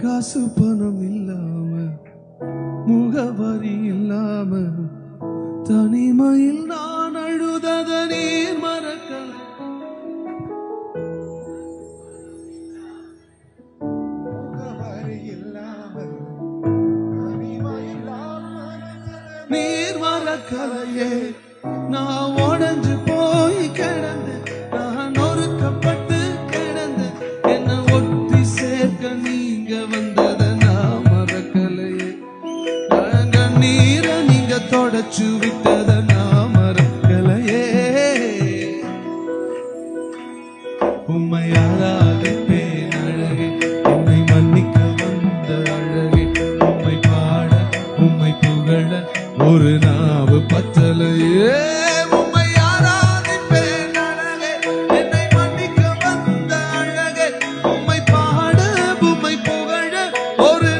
காசு பணம் இல்லாம முகவரி இல்லாம தனிமையில் நான் அழுதத நீர் மறக்கல. நீர் மறக்கலையே நான் உடஞ்சு போய் கிடந்தேன், நான் நொறுக்கப்பட்டு கிடந்தேன், என்ன ஒட்டி சேர்க்க நீங்க வந்தத நான் மறக்கலையே. நாங்க நீர நீங்க தொடச்சு விட்டத நான் மறக்கலையே. உம்மை ஆராதிப்பேன் அழகே, என்னை மன்னிக்க வந்த அழகே. உம்மை பாட உம்மை புகழ ஒரு நாவு பத்தலையே. உம்மை ஆராதிப்பேன் அழகே, என்னை மன்னிக்க வந்த அழகே. உம்மை பாட உம்மை புகழ ஒரு